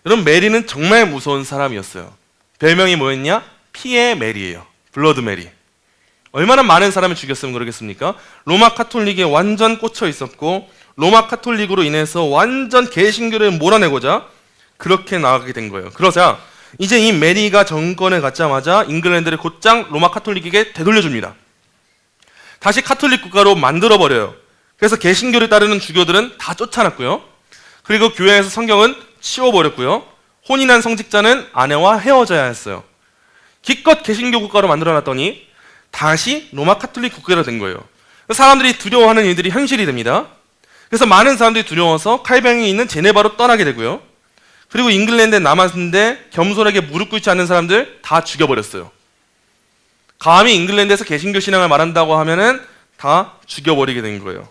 여러분, 메리는 정말 무서운 사람이었어요. 별명이 뭐였냐? 피의 메리예요. 블러드 메리. 얼마나 많은 사람을 죽였으면 그러겠습니까? 로마 카톨릭에 완전 꽂혀 있었고 로마 카톨릭으로 인해서 완전 개신교를 몰아내고자 그렇게 나가게 된 거예요. 그러자 이제 이 메리가 정권에 갖자마자 잉글랜드를 곧장 로마 카톨릭에게 되돌려줍니다. 다시 카톨릭 국가로 만들어버려요. 그래서 개신교를 따르는 주교들은 다 쫓아났고요. 그리고 교회에서 성경은 치워버렸고요. 혼인한 성직자는 아내와 헤어져야 했어요. 기껏 개신교 국가로 만들어놨더니 다시 로마 카톨릭 국가가 된 거예요. 사람들이 두려워하는 일들이 현실이 됩니다. 그래서 많은 사람들이 두려워서 칼뱅이 있는 제네바로 떠나게 되고요. 그리고 잉글랜드에 남았는데 겸손하게 무릎 꿇지 않는 사람들 다 죽여버렸어요. 감히 잉글랜드에서 개신교 신앙을 말한다고 하면은 다 죽여버리게 된 거예요.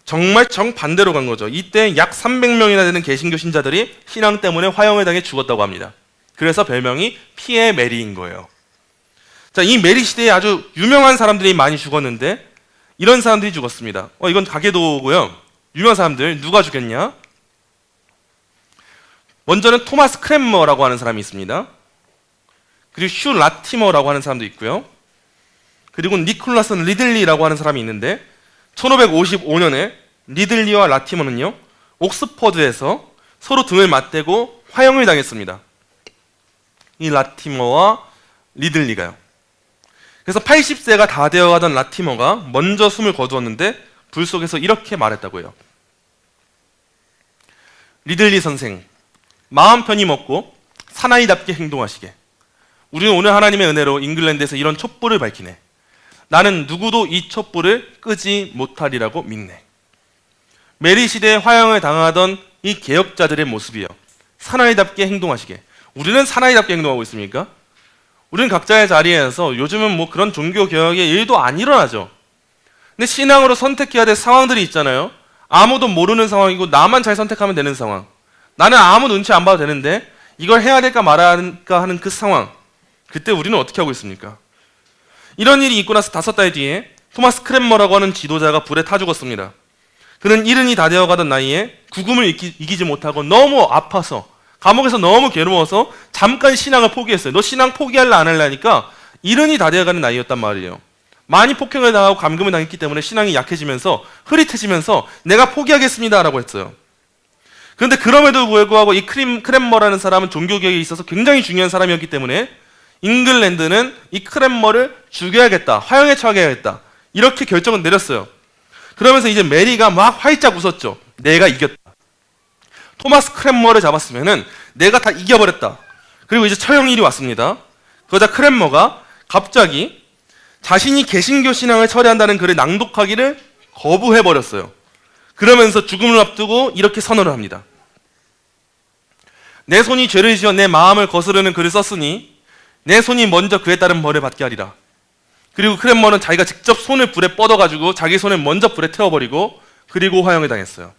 정말 정반대로 간 거죠. 이때 약 300명이나 되는 개신교 신자들이 신앙 때문에 화형을 당해 죽었다고 합니다. 그래서 별명이 피의 메리인 거예요. 자, 이 메리 시대에 아주 유명한 사람들이 많이 죽었는데 이런 사람들이 죽었습니다. 이건 가계도고요. 유명한 사람들 누가 죽였냐? 먼저는 토마스 크랜머라고 하는 사람이 있습니다. 그리고 휴 라티머라고 하는 사람도 있고요. 그리고 니콜라스 리들리라고 하는 사람이 있는데 1555년에 리들리와 라티머는요 옥스퍼드에서 서로 등을 맞대고 화형을 당했습니다. 이 라티머와 리들리가요. 그래서 80세가 다 되어가던 라티머가 먼저 숨을 거두었는데 불 속에서 이렇게 말했다고 해요. 리들리 선생, 마음 편히 먹고 사나이답게 행동하시게. 우리는 오늘 하나님의 은혜로 잉글랜드에서 이런 촛불을 밝히네. 나는 누구도 이 촛불을 끄지 못하리라고 믿네. 메리 시대에 화형을 당하던 이 개혁자들의 모습이요. 사나이답게 행동하시게. 우리는 사나이답게 행동하고 있습니까? 우리는 각자의 자리에서 요즘은 뭐 그런 종교 개혁의 일도 안 일어나죠. 근데 신앙으로 선택해야 될 상황들이 있잖아요. 아무도 모르는 상황이고 나만 잘 선택하면 되는 상황. 나는 아무 눈치 안 봐도 되는데 이걸 해야 될까 말아야 할까 하는 그 상황. 그때 우리는 어떻게 하고 있습니까? 이런 일이 있고 나서 5달 뒤에 토마스 크랜머라고 하는 지도자가 불에 타 죽었습니다. 그는 70이 다 되어가던 나이에 구금을 이기지 못하고 너무 아파서 감옥에서 너무 괴로워서 잠깐 신앙을 포기했어요. 너 신앙 포기할래 안 할래 하니까 70이 다 되어가는 나이였단 말이에요. 많이 폭행을 당하고 감금을 당했기 때문에 신앙이 약해지면서 흐릿해지면서 내가 포기하겠습니다 라고 했어요. 그런데 그럼에도 불구하고 이 크랜머라는 사람은 종교개혁에 있어서 굉장히 중요한 사람이었기 때문에 잉글랜드는 이 크랜머를 죽여야겠다, 화형에 처하게야겠다 이렇게 결정을 내렸어요. 그러면서 이제 메리가 막 활짝 웃었죠. 내가 이겼다. 토마스 크랜머를 잡았으면은 내가 다 이겨버렸다. 그리고 이제 처형일이 왔습니다. 그러자 크랜머가 갑자기 자신이 개신교 신앙을 철회한다는 글을 낭독하기를 거부해버렸어요. 그러면서 죽음을 앞두고 이렇게 선언을 합니다. 내 손이 죄를 지어 내 마음을 거스르는 글을 썼으니 내 손이 먼저 그에 따른 벌을 받게 하리라. 그리고 크랜머는 자기가 직접 손을 불에 뻗어가지고 자기 손을 먼저 불에 태워버리고 그리고 화형을 당했어요.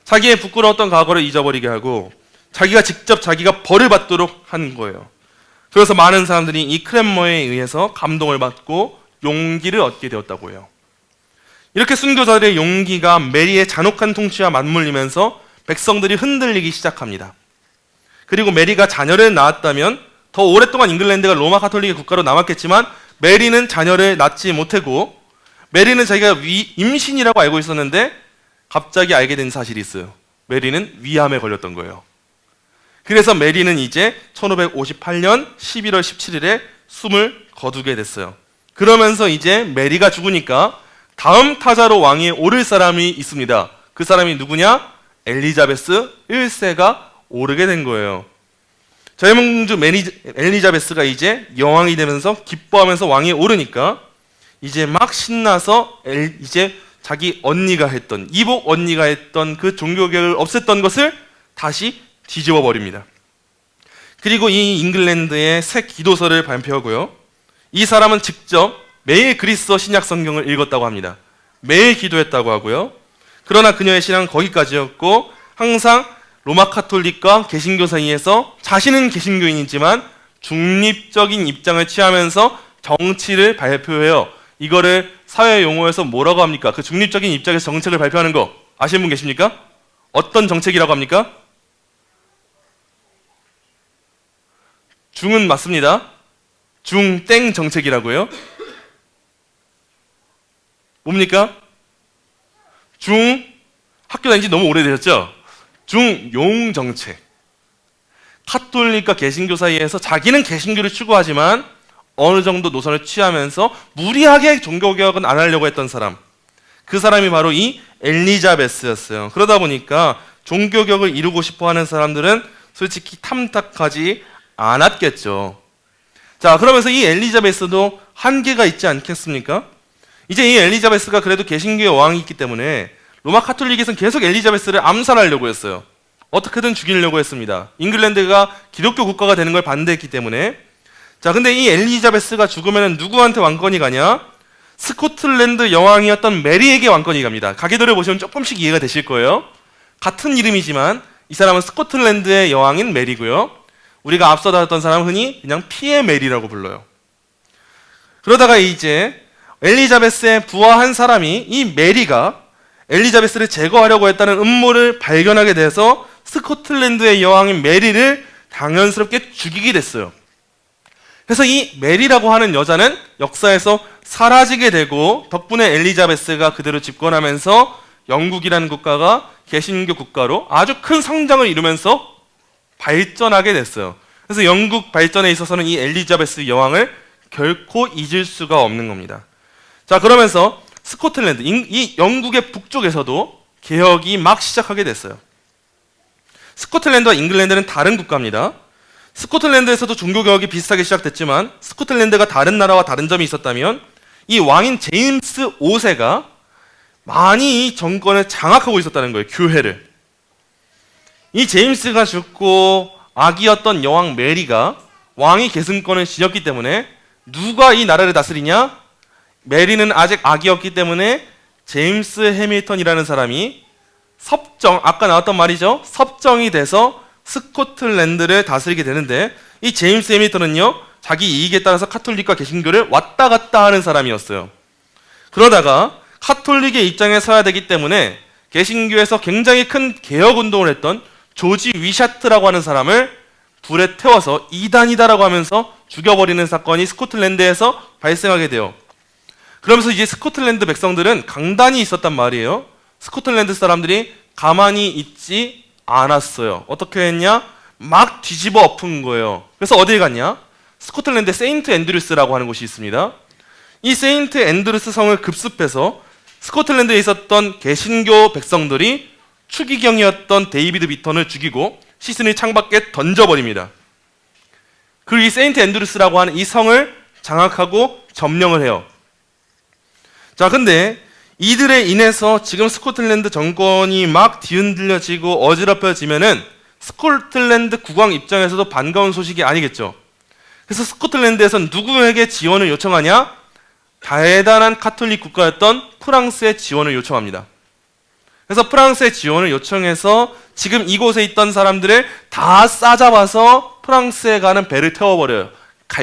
자기의 부끄러웠던 과거를 잊어버리게 하고 자기가 직접 자기가 벌을 받도록 한 거예요. 그래서 많은 사람들이 이 크랜머에 의해서 감동을 받고 용기를 얻게 되었다고 해요. 이렇게 순교자들의 용기가 메리의 잔혹한 통치와 맞물리면서 백성들이 흔들리기 시작합니다. 그리고 메리가 자녀를 낳았다면 더 오랫동안 잉글랜드가 로마 카톨릭의 국가로 남았겠지만 메리는 자녀를 낳지 못하고 메리는 자기가 임신이라고 알고 있었는데 갑자기 알게 된 사실이 있어요. 메리는 위암에 걸렸던 거예요. 그래서 메리는 이제 1558년 11월 17일에 숨을 거두게 됐어요. 그러면서 이제 메리가 죽으니까 다음 타자로 왕위에 오를 사람이 있습니다. 그 사람이 누구냐? 엘리자베스 1세가 오르게 된 거예요. 젊은 주 엘리자베스가 이제 여왕이 되면서 기뻐하면서 왕위에 오르니까 이제 막 신나서 이제 자기 언니가 했던, 이복 언니가 했던 그 종교개혁을 없앴던 것을 다시 뒤집어 버립니다. 그리고 이 잉글랜드의 새 기도서를 발표하고요. 이 사람은 직접 매일 그리스어 신약 성경을 읽었다고 합니다. 매일 기도했다고 하고요. 그러나 그녀의 신앙은 거기까지였고 항상 로마 카톨릭과 개신교 사이에서 자신은 개신교인이지만 중립적인 입장을 취하면서 정치를 발표해요. 이거를 사회 용어에서 뭐라고 합니까? 그 중립적인 입장에서 정책을 발표하는 거 아시는 분 계십니까? 어떤 정책이라고 합니까? 중은 맞습니다. 중땡 정책이라고요. 뭡니까? 학교 다닌 지 너무 오래되셨죠? 중용 정책. 카톨릭과 개신교 사이에서 자기는 개신교를 추구하지만 어느 정도 노선을 취하면서 무리하게 종교개혁은 안 하려고 했던 사람. 그 사람이 바로 이 엘리자베스였어요. 그러다 보니까 종교개혁을 이루고 싶어 하는 사람들은 솔직히 탐탁하지 않았겠죠. 자, 그러면서 이 엘리자베스도 한계가 있지 않겠습니까? 이제 이 엘리자베스가 그래도 개신교의 왕이 있기 때문에 로마 카톨릭에서는 계속 엘리자베스를 암살하려고 했어요. 어떻게든 죽이려고 했습니다. 잉글랜드가 기독교 국가가 되는 걸 반대했기 때문에. 자, 근데 이 엘리자베스가 죽으면 누구한테 왕권이 가냐? 스코틀랜드 여왕이었던 메리에게 왕권이 갑니다. 가계도를 보시면 조금씩 이해가 되실 거예요. 같은 이름이지만 이 사람은 스코틀랜드의 여왕인 메리고요. 우리가 앞서 다뤘던 사람은 흔히 그냥 피의 메리라고 불러요. 그러다가 이제 엘리자베스의 부하 한 사람이 이 메리가 엘리자베스를 제거하려고 했다는 음모를 발견하게 돼서 스코틀랜드의 여왕인 메리를 당연스럽게 죽이게 됐어요. 그래서 이 메리라고 하는 여자는 역사에서 사라지게 되고 덕분에 엘리자베스가 그대로 집권하면서 영국이라는 국가가 개신교 국가로 아주 큰 성장을 이루면서 발전하게 됐어요. 그래서 영국 발전에 있어서는 이 엘리자베스 여왕을 결코 잊을 수가 없는 겁니다. 자, 그러면서 스코틀랜드, 이 영국의 북쪽에서도 개혁이 막 시작하게 됐어요. 스코틀랜드와 잉글랜드는 다른 국가입니다. 스코틀랜드에서도 종교개혁이 비슷하게 시작됐지만 스코틀랜드가 다른 나라와 다른 점이 있었다면 이 왕인 제임스 5세가 많이 이 정권을 장악하고 있었다는 거예요. 교회를. 이 제임스가 죽고 아기였던 여왕 메리가 왕위 계승권을 지녔기 때문에 누가 이 나라를 다스리냐? 메리는 아직 아기였기 때문에 제임스 해밀턴이라는 사람이 아까 나왔던 말이죠. 섭정이 돼서 스코틀랜드를 다스리게 되는데 이 제임스 해밀턴은요, 자기 이익에 따라서 카톨릭과 개신교를 왔다 갔다 하는 사람이었어요. 그러다가 카톨릭의 입장에 서야 되기 때문에 개신교에서 굉장히 큰 개혁 운동을 했던 조지 위샤트라고 하는 사람을 불에 태워서 이단이다라고 하면서 죽여버리는 사건이 스코틀랜드에서 발생하게 돼요. 그러면서 이제 스코틀랜드 백성들은 강단이 있었단 말이에요. 스코틀랜드 사람들이 가만히 있지 않았어요. 어떻게 했냐? 막 뒤집어 엎은 거예요. 그래서 어딜 갔냐? 스코틀랜드 세인트 앤드루스라고 하는 곳이 있습니다. 이 세인트 앤드루스 성을 급습해서 스코틀랜드에 있었던 개신교 백성들이 추기경이었던 데이비드 비턴을 죽이고 시신을 창밖에 던져버립니다. 그리고 이 세인트 앤드루스라고 하는 이 성을 장악하고 점령을 해요. 자, 근데 이들에 인해서 지금 스코틀랜드 정권이 막 뒤흔들려지고 어지럽혀지면은 스코틀랜드 국왕 입장에서도 반가운 소식이 아니겠죠. 그래서 스코틀랜드에서는 누구에게 지원을 요청하냐? 대단한 카톨릭 국가였던 프랑스의 지원을 요청합니다. 그래서 프랑스의 지원을 요청해서 지금 이곳에 있던 사람들을 다 싸잡아서 프랑스에 가는 배를 태워버려요.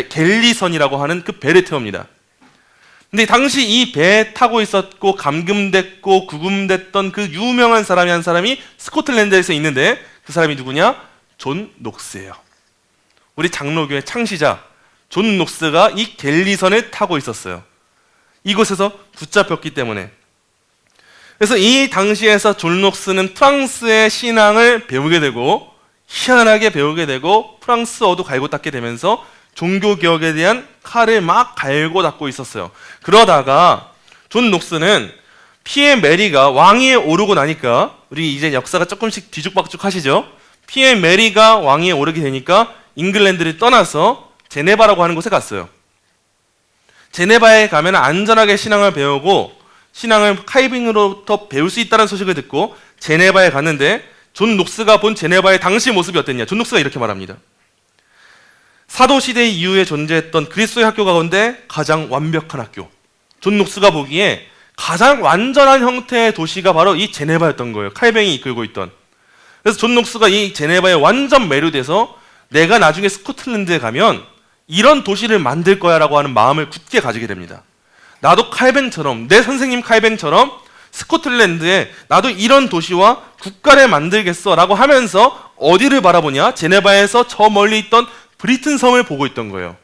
갤리선이라고 하는 그 배를 태웁니다. 근데 당시 이 배에 타고 있었고 감금됐고 구금됐던 그 유명한 사람이 한 사람이 스코틀랜드에서 있는데 그 사람이 누구냐? 존 녹스예요. 우리 장로교의 창시자 존 녹스가 이 갤리선을 타고 있었어요. 이곳에서 붙잡혔기 때문에. 그래서 이 당시에서 존 녹스는 프랑스의 신앙을 배우게 되고 희한하게 배우게 되고 프랑스어도 갈고 닦게 되면서 종교개혁에 대한 칼을 막 갈고 닦고 있었어요. 그러다가 존 녹스는 피에 메리가 왕위에 오르고 나니까, 우리 이제 역사가 조금씩 뒤죽박죽 하시죠? 피에 메리가 왕위에 오르게 되니까 잉글랜드를 떠나서 제네바라고 하는 곳에 갔어요. 제네바에 가면 안전하게 신앙을 배우고 신앙을 칼빈으로부터 배울 수 있다는 소식을 듣고 제네바에 갔는데 존 녹스가 본 제네바의 당시 모습이 어땠냐? 존 녹스가 이렇게 말합니다. 사도시대 이후에 존재했던 그리스도의 학교 가운데 가장 완벽한 학교. 존 녹스가 보기에 가장 완전한 형태의 도시가 바로 이 제네바였던 거예요. 칼뱅이 이끌고 있던. 그래서 존 녹스가 이 제네바에 완전 매료돼서 내가 나중에 스코틀랜드에 가면 이런 도시를 만들 거야 라고 하는 마음을 굳게 가지게 됩니다. 나도 칼뱅처럼, 내 선생님 칼뱅처럼 스코틀랜드에 나도 이런 도시와 국가를 만들겠어 라고 하면서 어디를 바라보냐? 제네바에서 저 멀리 있던 브리튼 섬을 보고 있던 거예요.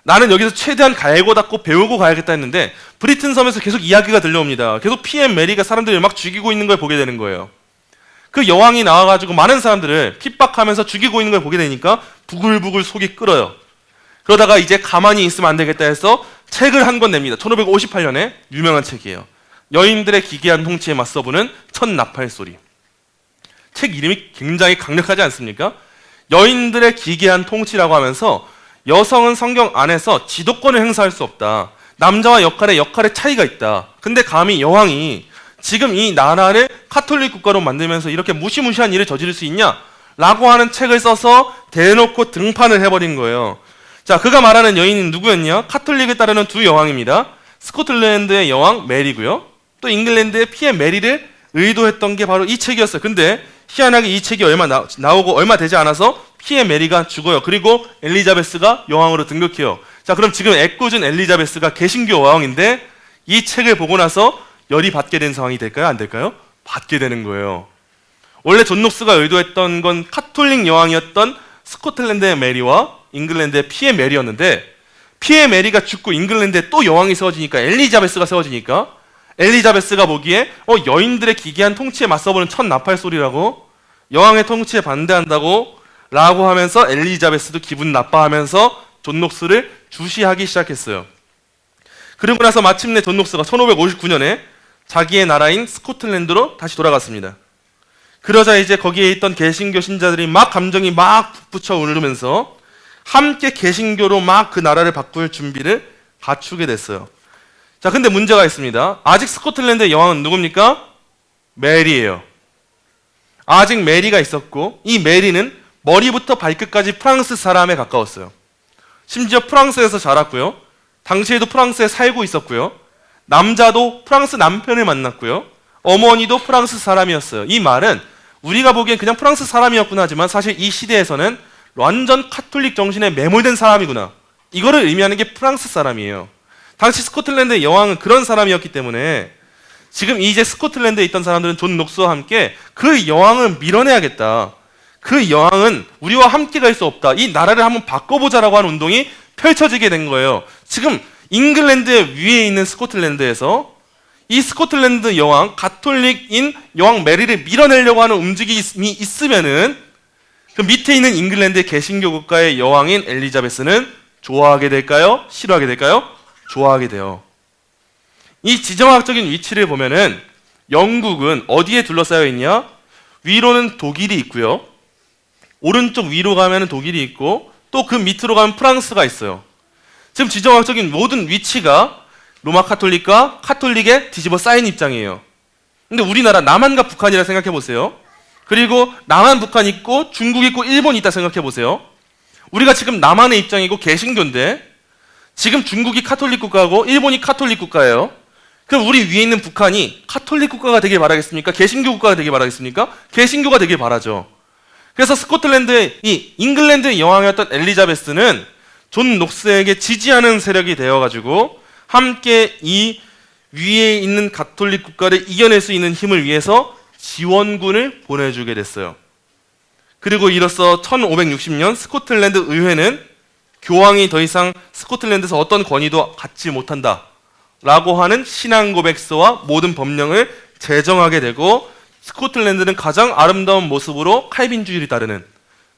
나는 여기서 최대한 갈고 닦고 배우고 가야겠다 했는데 브리튼 섬에서 계속 이야기가 들려옵니다. 계속 PM 메리가 사람들을 막 죽이고 있는 걸 보게 되는 거예요. 그 여왕이 나와가지고 많은 사람들을 핍박하면서 죽이고 있는 걸 보게 되니까 부글부글 속이 끓어요. 그러다가 이제 가만히 있으면 안 되겠다 해서 책을 한 권 냅니다. 1558년에 유명한 책이에요. 여인들의 기괴한 통치에 맞서보는 첫 나팔 소리. 책 이름이 굉장히 강력하지 않습니까? 여인들의 기괴한 통치라고 하면서 여성은 성경 안에서 지도권을 행사할 수 없다. 남자와 역할의 차이가 있다. 근데 감히 여왕이 지금 이 나라를 카톨릭 국가로 만들면서 이렇게 무시무시한 일을 저지를 수 있냐? 라고 하는 책을 써서 대놓고 등판을 해버린 거예요. 자, 그가 말하는 여인은 누구였냐? 카톨릭을 따르는 두 여왕입니다. 스코틀랜드의 여왕 메리고요. 또 잉글랜드의 피에 메리를 의도했던 게 바로 이 책이었어요. 근데 희한하게 이 책이 나오고 얼마 되지 않아서 피에 메리가 죽어요. 그리고 엘리자베스가 여왕으로 등극해요. 자, 그럼 지금 애꿎은 엘리자베스가 개신교 여왕인데 이 책을 보고 나서 열이 받게 된 상황이 될까요? 안 될까요? 받게 되는 거예요. 원래 존 녹스가 의도했던 건 카톨릭 여왕이었던 스코틀랜드의 메리와 잉글랜드의 피에 메리였는데 피에 메리가 죽고 잉글랜드에 또 여왕이 세워지니까 엘리자베스가 세워지니까 엘리자베스가 보기에 여인들의 기괴한 통치에 맞서보는 첫 나팔 소리라고 여왕의 통치에 반대한다고 라고 하면서 엘리자베스도 기분 나빠하면서 존 녹스를 주시하기 시작했어요. 그리고 나서 마침내 존 녹스가 1559년에 자기의 나라인 스코틀랜드로 다시 돌아갔습니다. 그러자 이제 거기에 있던 개신교 신자들이 막 감정이 막 북붙어 오르면서 함께 개신교로 막 그 나라를 바꿀 준비를 갖추게 됐어요. 자, 근데 문제가 있습니다. 아직 스코틀랜드의 여왕은 누굽니까? 메리예요. 아직 메리가 있었고 이 메리는 머리부터 발끝까지 프랑스 사람에 가까웠어요. 심지어 프랑스에서 자랐고요. 당시에도 프랑스에 살고 있었고요. 남자도 프랑스 남편을 만났고요. 어머니도 프랑스 사람이었어요. 이 말은 우리가 보기엔 그냥 프랑스 사람이었구나 하지만 사실 이 시대에서는 완전 카톨릭 정신에 매몰된 사람이구나. 이거를 의미하는 게 프랑스 사람이에요. 당시 스코틀랜드의 여왕은 그런 사람이었기 때문에 지금 이제 스코틀랜드에 있던 사람들은 존 녹스와 함께 그 여왕을 밀어내야겠다. 그 여왕은 우리와 함께 갈 수 없다. 이 나라를 한번 바꿔보자라고 하는 운동이 펼쳐지게 된 거예요. 지금 잉글랜드 위에 있는 스코틀랜드에서 이 스코틀랜드 여왕, 가톨릭인 여왕 메리를 밀어내려고 하는 움직임이 있으면은 그 밑에 있는 잉글랜드의 개신교 국가의 여왕인 엘리자베스는 좋아하게 될까요? 싫어하게 될까요? 좋아하게 돼요. 이 지정학적인 위치를 보면은 영국은 어디에 둘러싸여 있냐? 위로는 독일이 있고요. 오른쪽 위로 가면 독일이 있고 또 그 밑으로 가면 프랑스가 있어요. 지금 지정학적인 모든 위치가 로마 카톨릭과 카톨릭에 뒤집어 쌓인 입장이에요. 근데 우리나라 남한과 북한이라 생각해 보세요. 그리고 남한, 북한 있고 중국 있고 일본 있다 생각해 보세요. 우리가 지금 남한의 입장이고 개신교인데 지금 중국이 카톨릭 국가고 일본이 카톨릭 국가예요. 그럼 우리 위에 있는 북한이 카톨릭 국가가 되길 바라겠습니까? 개신교 국가가 되길 바라겠습니까? 개신교가 되길 바라죠. 그래서 스코틀랜드의 이 잉글랜드의 여왕이었던 엘리자베스는 존 녹스에게 지지하는 세력이 되어가지고 함께 이 위에 있는 가톨릭 국가를 이겨낼 수 있는 힘을 위해서 지원군을 보내주게 됐어요. 그리고 이로써 1560년 스코틀랜드 의회는 교황이 더 이상 스코틀랜드에서 어떤 권위도 갖지 못한다 라고 하는 신앙고백서와 모든 법령을 제정하게 되고 스코틀랜드는 가장 아름다운 모습으로 칼빈주의를 따르는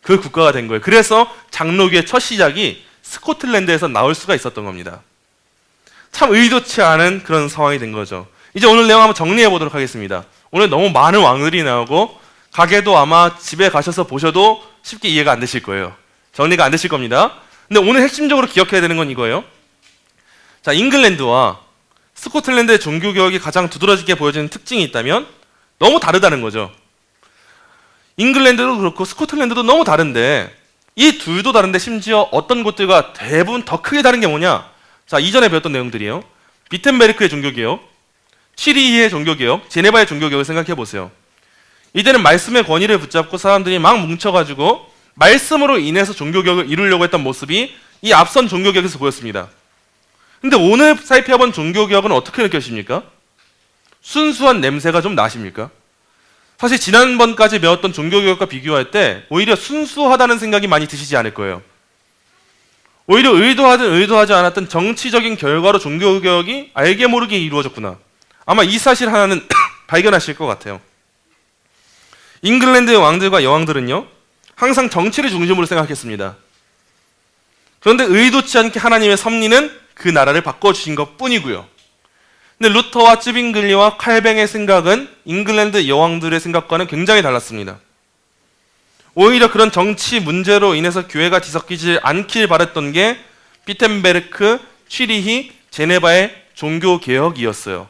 그 국가가 된 거예요. 그래서 장로교의 첫 시작이 스코틀랜드에서 나올 수가 있었던 겁니다. 참 의도치 않은 그런 상황이 된 거죠. 이제 오늘 내용 한번 정리해 보도록 하겠습니다. 오늘 너무 많은 왕들이 나오고 가게도 아마 집에 가셔서 보셔도 쉽게 이해가 안 되실 거예요. 정리가 안 되실 겁니다. 근데 오늘 핵심적으로 기억해야 되는 건 이거예요. 자, 잉글랜드와 스코틀랜드의 종교개혁이 가장 두드러지게 보여지는 특징이 있다면 너무 다르다는 거죠. 잉글랜드도 그렇고 스코틀랜드도 너무 다른데 이 둘도 다른데 심지어 어떤 곳들과 대부분 더 크게 다른 게 뭐냐? 자, 이전에 배웠던 내용들이에요. 비텐베르크의 종교개혁, 취리히의 종교개혁, 제네바의 종교개혁을 생각해 보세요. 이때는 말씀의 권위를 붙잡고 사람들이 막 뭉쳐가지고 말씀으로 인해서 종교개혁을 이루려고 했던 모습이 이 앞선 종교개혁에서 보였습니다. 근데 오늘 살펴본 종교개혁은 어떻게 느껴집니까? 순수한 냄새가 좀 나십니까? 사실 지난번까지 배웠던 종교개혁과 비교할 때 오히려 순수하다는 생각이 많이 드시지 않을 거예요. 오히려 의도하든 의도하지 않았든 정치적인 결과로 종교개혁이 알게 모르게 이루어졌구나. 아마 이 사실 하나는 발견하실 것 같아요. 잉글랜드의 왕들과 여왕들은요, 항상 정치를 중심으로 생각했습니다. 그런데 의도치 않게 하나님의 섭리는 그 나라를 바꿔주신 것 뿐이고요. 근데 루터와 쯔빙글리와 칼뱅의 생각은 잉글랜드 여왕들의 생각과는 굉장히 달랐습니다. 오히려 그런 정치 문제로 인해서 교회가 뒤섞이지 않길 바랬던 게 비텐베르크, 취리히, 제네바의 종교개혁이었어요.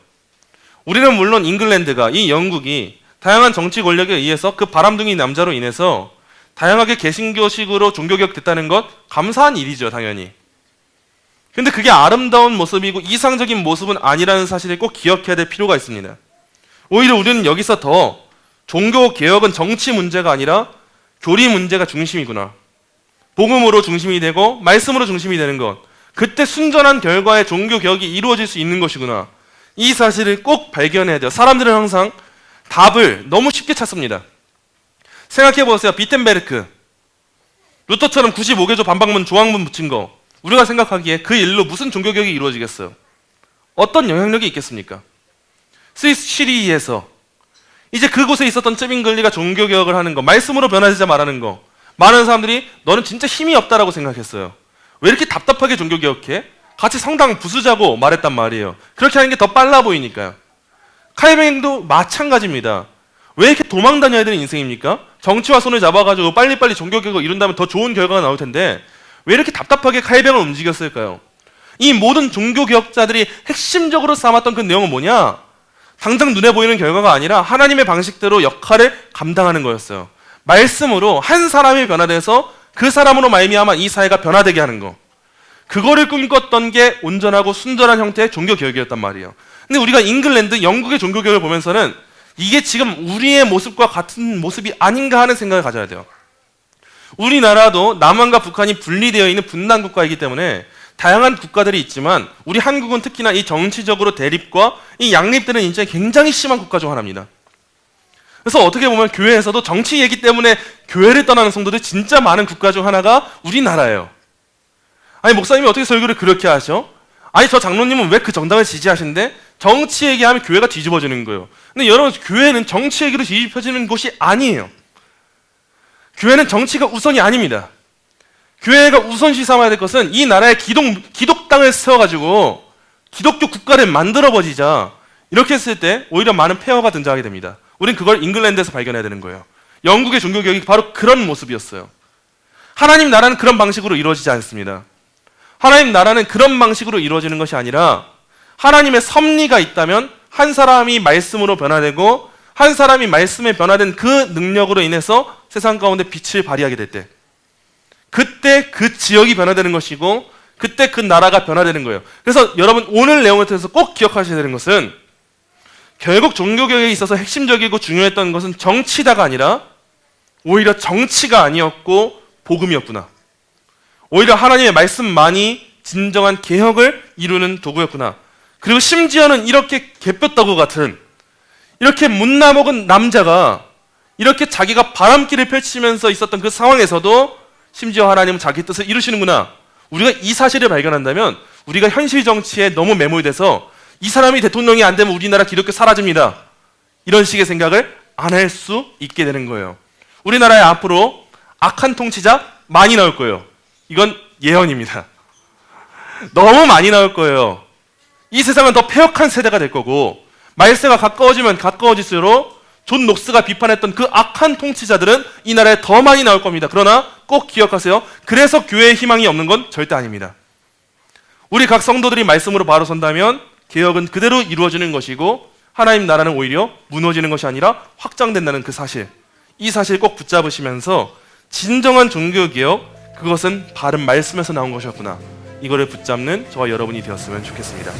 우리는 물론 잉글랜드가, 이 영국이 다양한 정치 권력에 의해서 그 바람둥이 남자로 인해서 다양하게 개신교식으로 종교개혁 됐다는 것 감사한 일이죠, 당연히. 근데 그게 아름다운 모습이고 이상적인 모습은 아니라는 사실을 꼭 기억해야 될 필요가 있습니다. 오히려 우리는 여기서 더 종교개혁은 정치 문제가 아니라 교리 문제가 중심이구나. 복음으로 중심이 되고 말씀으로 중심이 되는 것. 그때 순전한 결과의 종교개혁이 이루어질 수 있는 것이구나. 이 사실을 꼭 발견해야 돼요. 사람들은 항상 답을 너무 쉽게 찾습니다. 생각해보세요. 비텐베르크, 루터처럼 95개조 반박문 조항문 붙인 거, 우리가 생각하기에 그 일로 무슨 종교개혁이 이루어지겠어요? 어떤 영향력이 있겠습니까? 스위스 취리히에서 이제 그곳에 있었던 쯔빙글리가 종교개혁을 하는 거, 말씀으로 변화되자 말하는 거, 많은 사람들이 너는 진짜 힘이 없다라고 생각했어요. 왜 이렇게 답답하게 종교개혁해? 같이 성당 부수자고 말했단 말이에요. 그렇게 하는 게 더 빨라 보이니까요. 칼뱅도 마찬가지입니다. 왜 이렇게 도망 다녀야 되는 인생입니까? 정치와 손을 잡아가지고 빨리빨리 종교개혁을 이룬다면 더 좋은 결과가 나올 텐데 왜 이렇게 답답하게 칼뱅을 움직였을까요? 이 모든 종교개혁자들이 핵심적으로 삼았던 그 내용은 뭐냐? 당장 눈에 보이는 결과가 아니라 하나님의 방식대로 역할을 감당하는 거였어요. 말씀으로 한 사람이 변화돼서 그 사람으로 말미암아 이 사회가 변화되게 하는 거. 그거를 꿈꿨던 게 온전하고 순전한 형태의 종교개혁이었단 말이에요. 근데 우리가 잉글랜드, 영국의 종교개혁을 보면서는 이게 지금 우리의 모습과 같은 모습이 아닌가 하는 생각을 가져야 돼요. 우리나라도 남한과 북한이 분리되어 있는 분단 국가이기 때문에 다양한 국가들이 있지만 우리 한국은 특히나 이 정치적으로 대립과 이 양립되는 인정이 굉장히 심한 국가 중 하나입니다. 그래서 어떻게 보면 교회에서도 정치 얘기 때문에 교회를 떠나는 성도들이 진짜 많은 국가 중 하나가 우리나라예요. 아니 목사님이 어떻게 설교를 그렇게 하셔? 아니 저 장로님은 왜 그 정당을 지지하시는데 정치 얘기하면 교회가 뒤집어지는 거예요. 근데 여러분 교회는 정치 얘기로 뒤집어지는 곳이 아니에요. 교회는 정치가 우선이 아닙니다. 교회가 우선시 삼아야 될 것은 이 나라에 기독당을 세워가지고 기독교 국가를 만들어버리자. 이렇게 했을 때 오히려 많은 폐허가 등장하게 됩니다. 우린 그걸 잉글랜드에서 발견해야 되는 거예요. 영국의 종교개혁이 바로 그런 모습이었어요. 하나님 나라는 그런 방식으로 이루어지지 않습니다. 하나님 나라는 그런 방식으로 이루어지는 것이 아니라 하나님의 섭리가 있다면 한 사람이 말씀으로 변화되고 한 사람이 말씀에 변화된 그 능력으로 인해서 세상 가운데 빛을 발휘하게 될 때 그때 그 지역이 변화되는 것이고 그때 그 나라가 변화되는 거예요. 그래서 여러분 오늘 내용을 통해서 꼭 기억하셔야 되는 것은 결국 종교개혁에 있어서 핵심적이고 중요했던 것은 정치다가 아니라 오히려 정치가 아니었고 복음이었구나. 오히려 하나님의 말씀만이 진정한 개혁을 이루는 도구였구나. 그리고 심지어는 이렇게 개뼈다구 같은 이렇게 못나먹은 남자가 이렇게 자기가 바람길을 펼치면서 있었던 그 상황에서도 심지어 하나님은 자기 뜻을 이루시는구나. 우리가 이 사실을 발견한다면 우리가 현실 정치에 너무 매몰돼서 이 사람이 대통령이 안 되면 우리나라 기독교 사라집니다. 이런 식의 생각을 안 할 수 있게 되는 거예요. 우리나라에 앞으로 악한 통치자 많이 나올 거예요. 이건 예언입니다. 너무 많이 나올 거예요. 이 세상은 더 폐역한 세대가 될 거고 말세가 가까워지면 가까워질수록 존 녹스가 비판했던 그 악한 통치자들은 이 나라에 더 많이 나올 겁니다. 그러나 꼭 기억하세요. 그래서 교회에 희망이 없는 건 절대 아닙니다. 우리 각 성도들이 말씀으로 바로 선다면 개혁은 그대로 이루어지는 것이고 하나님 나라는 오히려 무너지는 것이 아니라 확장된다는 그 사실. 이 사실 꼭 붙잡으시면서 진정한 종교개혁, 그것은 바른 말씀에서 나온 것이었구나. 이거를 붙잡는 저와 여러분이 되었으면 좋겠습니다.